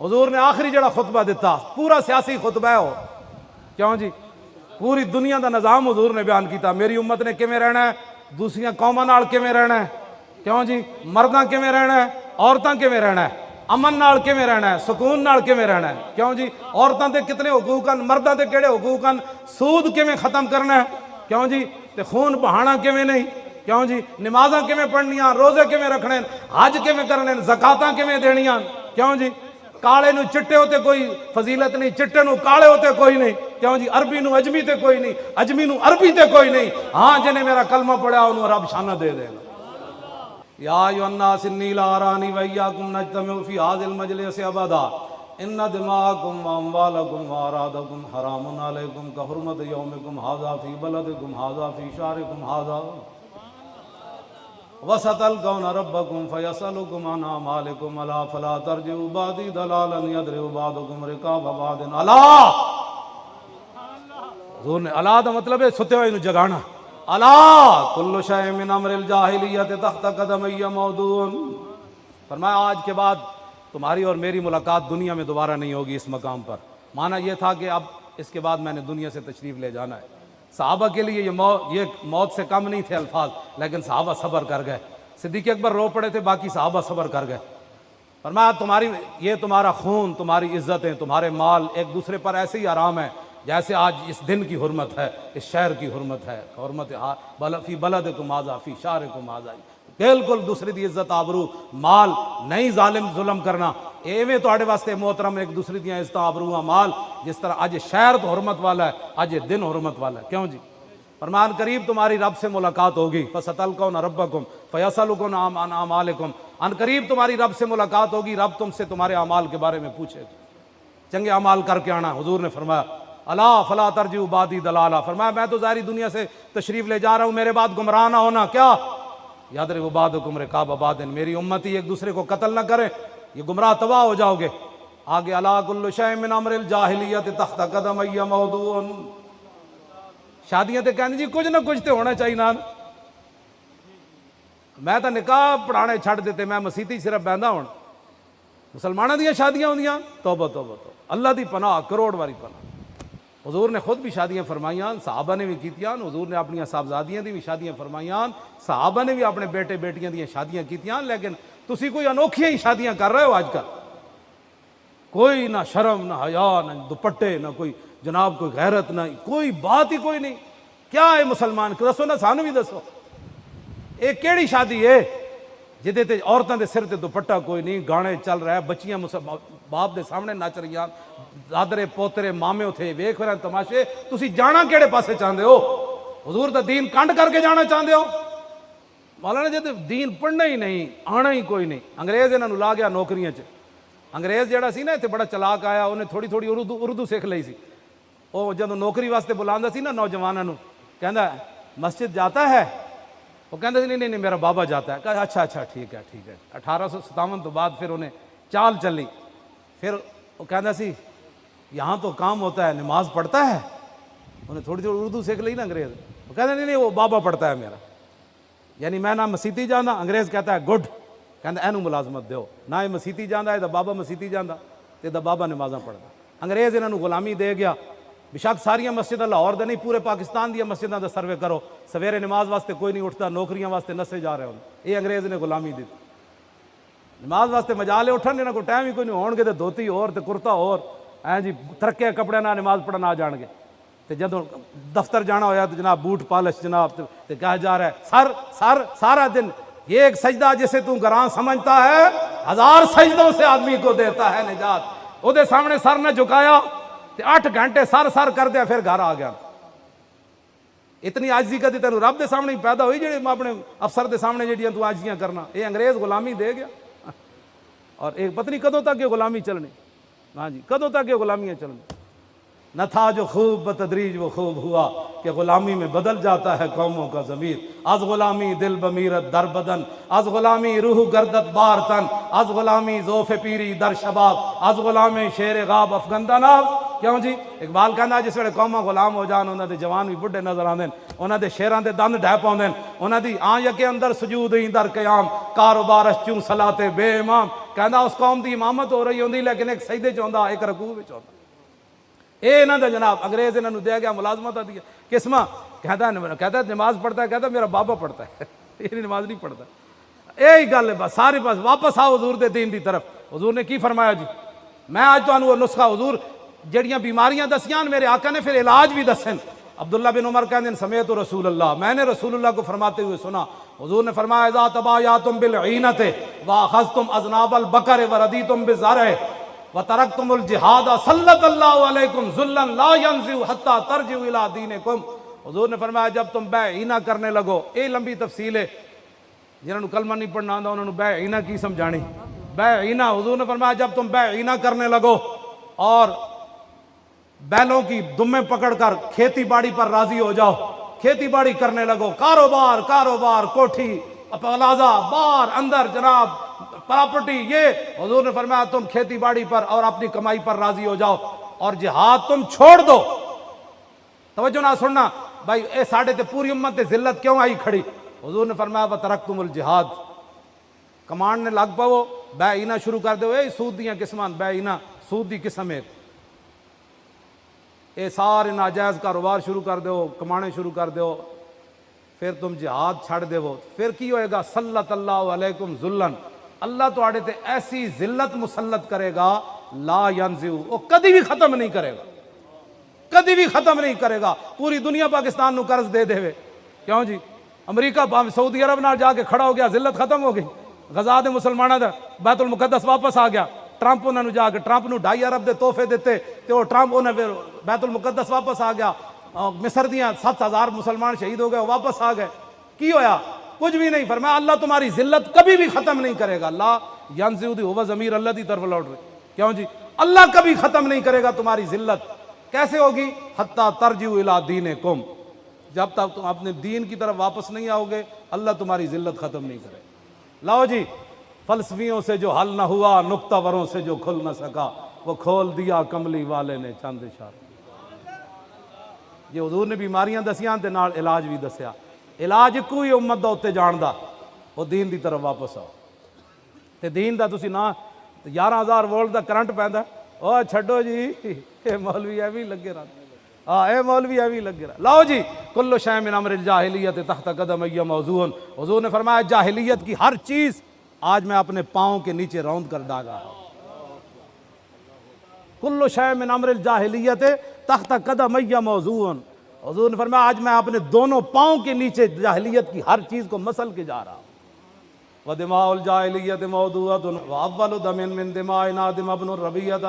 حضور نے آخری جڑا خطبہ دیتا پورا سیاسی خطبہ ہے ہو کیوں جی پوری دنیا دا نظام حضور نے بیان کیتا میری امت نے کیویں رہنا ہے دوسریاں قوماں نال کیویں رہنا ہے کیوں جی مرداں کیویں رہنا ہے عورتاں کیویں رہنا ہے امن نال کیویں رہنا ہے سکون نال کیویں رہنا ہے کیوں جی عورتاں دے کتنے حقوق ہیں مرداں دے کیڑے حقوق ہیں سود کیویں ختم کرنا ہے کیوں جی تے خون بہانا کیویں نہیں کیوں جی نمازاں کیویں پڑھنیاں روزے کیویں رکھنے حج کیویں کرنے زکاتاں کیویں دینیاں کیوں جی کالے نو چٹے ہوتے کوئی فضیلت نہیں چٹے نو کالے ہوتے کوئی نہیں کیوں جی عربی نو اجمی تے کوئی نہیں اجمی نو عربی تے کوئی نہیں ہاں جنہیں میرا کلمہ پڑھا انہوں رب شانہ دے دے یا ایھا الناس انی لا ارانی وایاکم نجتمع فی ھذا المجلس ابدا ان دماءکم واموالکم واعراضکم حرام علیکم کحرمت یومکم ھذا فی بلدکم ھذا فی شہرکم ھذا وستلقون ربکم فیسألکم عن اعمالکم الا فلا ترجعوا بعدی ضلالا یضرب بعضکم رقاب بعض الا حضور نے الا دا مطلب ہے ستے ہوئے نو جگانا الا کل شیء من امر الجاہلیت تحت قدمی موضوع فرمایا آج کے بعد تمہاری اور میری ملاقات دنیا میں دوبارہ نہیں ہوگی اس مقام پر معنی یہ تھا کہ اب اس کے بعد میں نے دنیا سے تشریف لے جانا ہے صحابہ کے لیے یہ موت سے کم نہیں تھے الفاظ لیکن صحابہ صبر کر گئے صدیق اکبر رو پڑے تھے باقی صحابہ صبر کر گئے فرمایا یہ تمہارا خون تمہاری عزتیں تمہارے مال ایک دوسرے پر ایسے ہی آرام ہے جیسے آج اس دن کی حرمت ہے اس شہر کی حرمت ہے حرمت فی بلدکم ھذا فی شہرکم ھذا بالکل دوسری دی عزت آبرو مال نہیں ظلم کرنا ایویں تواڈے واسطے محترم ایک دوسری دی عزت آبرو مال جس طرح آج شہر تو حرمت والا ہے آج یہ دن حرمت والا ہے کیوں جی فرمان قریب تمہاری رب سے ملاقات ہوگی فستلقون ربکم فیسألکم عن اعمالکم ان قریب تمہاری رب سے ملاقات ہوگی رب تم سے تمہارے اعمال کے بارے میں پوچھے چنگے اعمال کر کے آنا حضور نے فرمایا الا فلا ترجعوا بعدی ضلالا فرمایا میں تو ظاہری دنیا سے تشریف لے جا رہا ہوں میرے بعد گمراہ نہ ہونا کیا یضرب بعضکم رقاب بعض میری امتی ایک دوسرے کو قتل نہ کرے یہ گمراہ تباہ ہو جاؤ گے آگے الا کل شیء من امر الجاہلیت تحت قدمی موضوع شادیاں تے کہندے جی کچھ نہ کچھ تے ہونا چاہیے نا میں تو نکاح پڑھانے چھڑ دیتے میں مسیتی صرف بہندا ہوں مسلمانوں دیاں شادیاں ہوندیاں توبہ توبہ توبہ اللہ دی پناہ کروڑ واری پناہ حضور نے خود بھی شادیاں فرمائیاں صحابہ نے بھی کیتیاں حضور نے اپنی صاحبزادیاں دی بھی شادیاں فرمائیاں صحابہ نے بھی اپنے بیٹے بیٹیاں دی شادیاں کیتیاں لیکن تسی کوئی انوکھیاں ہی شادیاں کر رہے ہو آج کل کوئی نہ شرم نہ حیا نہ دوپٹے نہ کوئی جناب کوئی غیرت نہ کوئی بات ہی کوئی نہیں کیا ہے مسلمان دسو نا سانو بھی دسو یہ کیڑی شادی ہے جدے تے عورتاں دے سر تے دوپٹہ کوئی نہیں گانے چل رہا ہے بچیاں باپ دے سامنے نچ رہی دادرے پوترے مامے اتھے ویکھ رہے تماشے تسی جانا کیڑے پاسے چاہندے ہو حضور دا دین کنڈ کر کے جانا چاہندے ہو مولانا جے دین پڑھنا ہی نہیں آنا ہی کوئی نہیں انگریز انہاں نوں لا گیا نوکریاں چ انگریز جڑا سی نا اتنے بڑا چلاک آیا انہیں تھوڑی تھوڑی اردو سیکھ لئی سی وہ جب نوکری واسطے بلاندا سی نا نوجوانوں نوں کہندا مسجد جاتا ہے وہ کہندا سی نہیں میرا بابا جاتا ہے کہا اچھا ٹھیک ہے 1857 تو بعد پھر انہیں چال چلی پھر وہ کہندا سی یہاں تو کام ہوتا ہے نماز پڑھتا ہے انہیں تھوڑی تھوڑی اردو سیکھ لئی نا انگریز وہ کہندا نہیں وہ بابا پڑھتا ہے میرا یعنی میں نہ مسیتی جانا انگریز کہتا ہے گڈ کہندا اینو ملازمت دیو نہ یہ مسیتی جانا ہے بابا مسیتی جانا تے بابا نمازاں پڑھدا انگریز انہاں نوں غلامی دے گیا بشک ساریاں مسجداں لاہور دے نہیں پورے پاکستان دیا مسجداں دا سروے کرو سویرے نماز واسطے کوئی نہیں اٹھتا نوکریاں واسطے نسے جا رہے ہوں یہ انگریز نے غلامی دی نماز واسطے مجالے اٹھن انہاں کو ٹائم ہی کوئی نہیں ہون گے تے دھوتی اور تے کرتا اور جی ترکے کپڑے نہ نماز پڑھن آ جان گے تے جدوں دفتر جانا ہویا تو جناب بوٹ پالش جناب تے کہا جا رہا ہے سر سارا دن یہ ایک سجدہ جسے تو گران سمجھتا ہے 1000 سجدوں سے آدمی کو دیتا ہے نجات او دے سامنے سر نہ جھکایا تے 8 گھنٹے سر کر دیا پھر گھر آ گیا اتنی عاجزی کدی تینوں رب دے سامنے ہی پیدا ہوئی جڑے اپنے افسر دے سامنے جڑیاں تو عاجزیاں کرنا یہ انگریز غلامی دے گیا اور ایک پتہ نہیں کدوں تک یہ غلامی چلنی ہاں جی کدوں تک یہ غلامیاں چلنی نہ تھا جو خوب بتدریج وہ خوب ہوا کہ غلامی میں بدل جاتا ہے قوموں کا ضمیر از غلامی دل بمیرت در بدن از غلامی روح گردت بار تن از غلامی ذوف پیری در شباب از غلامی شیر غاب افغندہ ناب کیوں جی اقبال کہنا جس ویلے قوماں غلام ہو جان انہاں دے جوان بھی بڈھے نظر آندے انہاں دے شیراں دے دند ڈھہ پاوندے انہاں دی آں یکے اندر سجود ہی در قیام کاروبارش چوں صلاتے بے امام کہندا اس قوم دی امامت ہو رہی ہوندی لیکن ایک سجدے چ ہوندا ایک رکوع وچ ہوندا. اے انہاں دا جناب انگریز انہاں نوں دے گیا ملازمت دی قسمہ. کہتا نماز پڑھتا ہے, کہتا میرا بابا پڑھتا ہے یہ نماز نہیں پڑھتا. یہی گل ہے بس سارے پاس. واپس آؤ حضور دے دین دی طرف. حضور نے کی فرمایا جی؟ میں آج تانوں نسخہ حضور جڑیاں بیماریاں دسیاں میرے آقا نے پھر علاج بھی دسن. عبداللہ بن عمر کہتے ہیں سمیت رسول اللہ, میں نے رسول اللہ کو فرماتے ہوئے سنا. حضور نے فرمایا اذا تبایعتم بالعینۃ واخذتم اذناب البقر وردیتم بالزرع وترکتم الجہاد سلط اللہ علیکم ذلا لا ينزع حتى ترجعوا الى دینکم. حضور نے فرمایا جب تم بے عینہ کرنے لگو, یہ لمبی تفصیل ہے, جنہوں نے کلمہ نہیں پڑھنا آتا انہوں نے بے عینہ کی سمجھانی. بے عینہ حضور نے فرمایا جب تم بے عینہ کرنے لگو اور بیلوں کی دمیں پکڑ کر کھیتی باڑی پر راضی ہو جاؤ, کھیتی باڑی کرنے لگو, کاروبار کوٹھی پلازا بار اندر جناب پراپرٹی, یہ حضور نے فرمایا تم کھیتی باڑی پر اور اپنی کمائی پر راضی ہو جاؤ اور جہاد تم چھوڑ دو. توجہ نہ سننا بھائی, اے ساڑھے تے پوری امت تے ذلت کیوں آئی کھڑی؟ حضور نے فرمایا وترکتم الجہاد. کمانڈ نے لگ پاؤ بے عینہ شروع کر دو. اے سود دیاں قسمان, بے عینہ سود دی قسم ہے, اے سارے ناجائز کاروبار شروع کر دو, کمانے شروع کر دو, پھر تم جہاد چھڑ دو. پھر کی ہوئے گا؟ سلط اللہ علیکم ذلن, اللہ تو آڑے تے ایسی ذلت مسلط کرے گا لا ینزع, وہ کدی بھی ختم نہیں کرے گا, کدی بھی ختم نہیں کرے گا. پوری دنیا پاکستان نو قرض دے دے. کیوں جی؟ امریکہ سعودی عرب نال جا کے کھڑا ہو گیا, ذلت ختم ہو گئی. غزا دے مسلمانوں دا بیت المقدس واپس آ گیا. ٹرمپ انہوں نے جا کے ٹرمپ نو 2.5 ارب دے تحفے دیتے تے وہ ٹرمپ انہیں بیت المقدس واپس آ گیا. مصر دیاں 7,000 مسلمان شہید ہو گئے, واپس آ گئے. کی ہویا؟ کچھ بھی نہیں. فرمایا اللہ تمہاری ذلت کبھی بھی ختم نہیں کرے گا. لا ینزع دی ہوا ضمیر اللہ دی طرف لوٹ رہے. کیوں جی؟ اللہ کبھی ختم نہیں کرے گا تمہاری ذلت. کیسے ہوگی؟ حتی ترجعوا الی دینکم, جب تک تم اپنے دین کی طرف واپس نہیں آؤ گے اللہ تمہاری ذلت ختم نہیں کرے. لاؤ جی, فلسفیوں سے جو حل نہ ہوا, نکتہ وروں سے جو کھل نہ سکا, وہ کھول دیا کملی والے نے چند اشارے. یہ حضور نے بیماریاں دسیاں تے نال علاج بھی دسیا. علاج کوئی امت دا اتنے جان دا, وہ دین دی طرف واپس آؤ. تے دین دا تسی نہ 11,000 وولٹ دا کرنٹ پیندا, او چھڈو جی, اے مولوی ایویں لگے رہتے, اے مولوی ایویں لگے رہا. لاؤ جی, کل شیء من امر الجاہلیت تحت قدمی موضوع. حضور نے فرمایا جاہلیت کی ہر چیز آج میں اپنے پاؤں کے نیچے روند کر ڈال رہا ہوں. کل شیء من امر الجاہلیت تحت قدمی موضوع. حضور نے فرمایا آج میں اپنے دونوں پاؤں کے نیچے جاہلیت کی ہر چیز کو مسل کے جا رہا ہوں. وَدِمَاءُ الْجَاهِلِيَّةِ مَوْضُوعَةٌ وَأَوَّلُ دَمٍ مِّن دِمَاءِ نَادِمَ بْنُ الرَّبِيعَةِ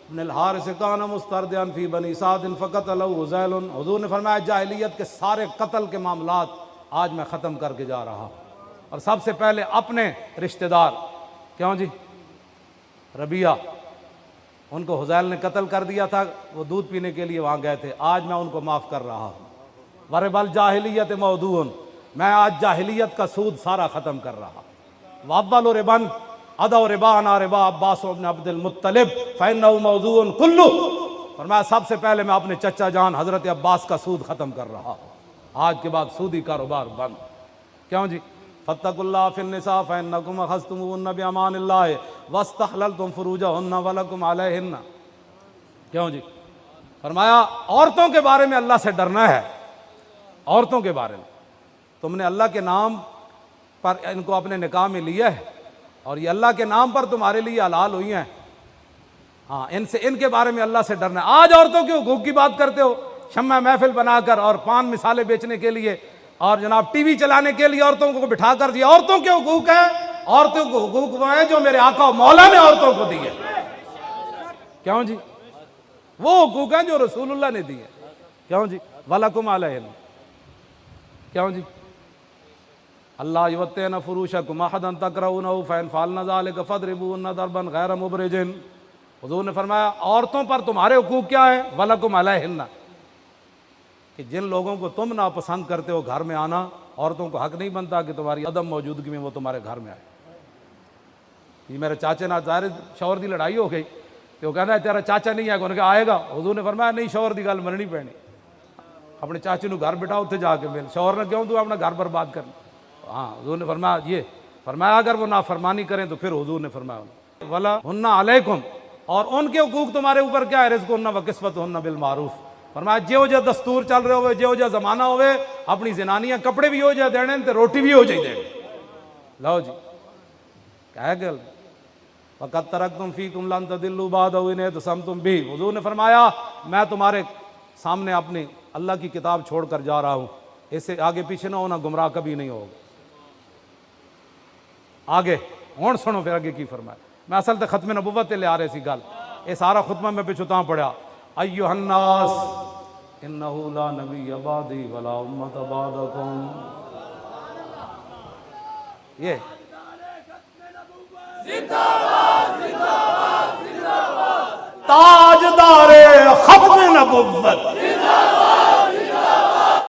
بْنِ الْحَارِثِ كَانَ مُسْتَرْدِعًا فِي بَنِي سَعْدٍ فَقَتَلَهُ هُذَيْلٌ. حضور نے فرمایا جاہلیت کے سارے قتل کے معاملات آج میں ختم کر کے جا رہا ہوں. اور سب سے پہلے اپنے رشتہ دار, کیوں جی؟ ربیہ, ان کو حذیل نے قتل کر دیا تھا, وہ دودھ پینے کے لیے وہاں گئے تھے, آج میں ان کو معاف کر رہا ہوں. وَرِبَ الْجَاهِلِيَّةِ مَوْضُوعٌ, میں آج جاہلیت کا سود سارا ختم کر رہا ہوں. وَأَوَّلُ رِبًا أَدَوْ رِبَانَا رِبَا عَبَّاسُ بْنِ عَبْدِ الْمُطَّلِبِ فَإِنَّهُ مَوْضُوعٌ كُلُّهُ. فرمایا سب سے پہلے میں اپنے چچا جان حضرت عباس کا سود ختم کر رہا ہوں. آج کے بعد سودی کاروبار بند. کیوں جی؟ فَاتَّقُوا اللَّهَ فِي النِّسَاءِ فَإِنَّكُمْ أَخَذْتُمُوهُنَّ بِأَمَانِ اللَّهِ وَاسْتَحْلَلْتُمْ فُرُوجَهُنَّ وَلَكُمْ عَلَيْهِنَّ. کیوں جی؟ فرمایا عورتوں کے بارے میں اللہ سے ڈرنا ہے. عورتوں کے بارے میں تم نے اللہ کے نام پر ان کو اپنے نکاح میں لیا ہے اور یہ اللہ کے نام پر تمہارے لیے حلال ہوئی ہیں. ہاں, ان کے بارے میں اللہ سے ڈرنا ہے. آج عورتوں کے حقوق کی بات کرتے ہو, شمع محفل بنا کر اور پان مثالیں بیچنے کے لیے اور جناب ٹی وی چلانے کے لیے عورتوں کو بٹھا کر دیا. عورتوں کے حقوق ہیں, عورتوں کو حقوق وہ ہیں جو میرے آقا و مولا نے عورتوں کو دیے. کیوں جی؟ وہ حقوق ہیں جو رسول اللہ نے دیے. کیوں جی؟ وَلَكُمْ عَلَيْهِنَّ. کیوں جی؟ اللہ یوتین فروشکم احدا تکرہونہ فإن فعلن ذلک فاضربوہن ضربا غیر مبرج. حضور نے فرمایا عورتوں پر تمہارے حقوق کیا ہیں؟ وَلَكُمْ عَلَيْهِنَّ, کہ جن لوگوں کو تم ناپسند کرتے ہو گھر میں آنا, عورتوں کو حق نہیں بنتا کہ تمہاری عدم موجودگی میں وہ تمہارے گھر میں آئے. یہ میرے چاچے نال ظاہر شوہر دی لڑائی ہو گئی تو وہ کہتا ہے تیرا چاچا نہیں ہے, انہوں نے کہا آئے گا. حضور نے فرمایا نہیں, شوہر دی گل مننی پینی. اپنے چاچے نو گھر بٹھا اتنے جا کے مل. شوہر نے کیوں تو اپنا گھر برباد کرنا. ہاں, حضور نے فرمایا یہ فرمایا اگر وہ نافرمانی کریں تو پھر حضور نے فرمایا ولا ہن علیکم، اور ان کے حقوق تمہارے اوپر کیا ہے؟ رزقہن و کسوتہن بالمعروف۔ فرمایا جیو جا دستور چل رہے ہوئے، جیو جا زمانہ ہوئے، اپنی زنانیاں کپڑے بھی ہو جائے دینے تے روٹی بھی ہو جائے دینے۔ لو جی کیا ہے گل؟ وَقَدْ تَرَكْتُمْ فِيكُمْ لَن تَضِلُّوا بَعْدَهُ إِنْ اعْتَصَمْتُمْ بِهِ۔ حضور نے فرمایا میں تمہارے سامنے اپنی اللہ کی کتاب چھوڑ کر جا رہا ہوں، اس سے آگے پیچھے نہ ہونا، گمراہ کبھی نہیں ہوگا۔ آگے ہون سنو پھر آگے کی فرمایا۔ میں اصل تے ختم نبوت تے لے آ رہے سی گل، یہ سارا خطبہ میں پچھو تاں پڑھیا، ایھا الناس انہ لا نبی بعدی ولا امت بعدکم۔ یہ تاجدار ختم نبوت،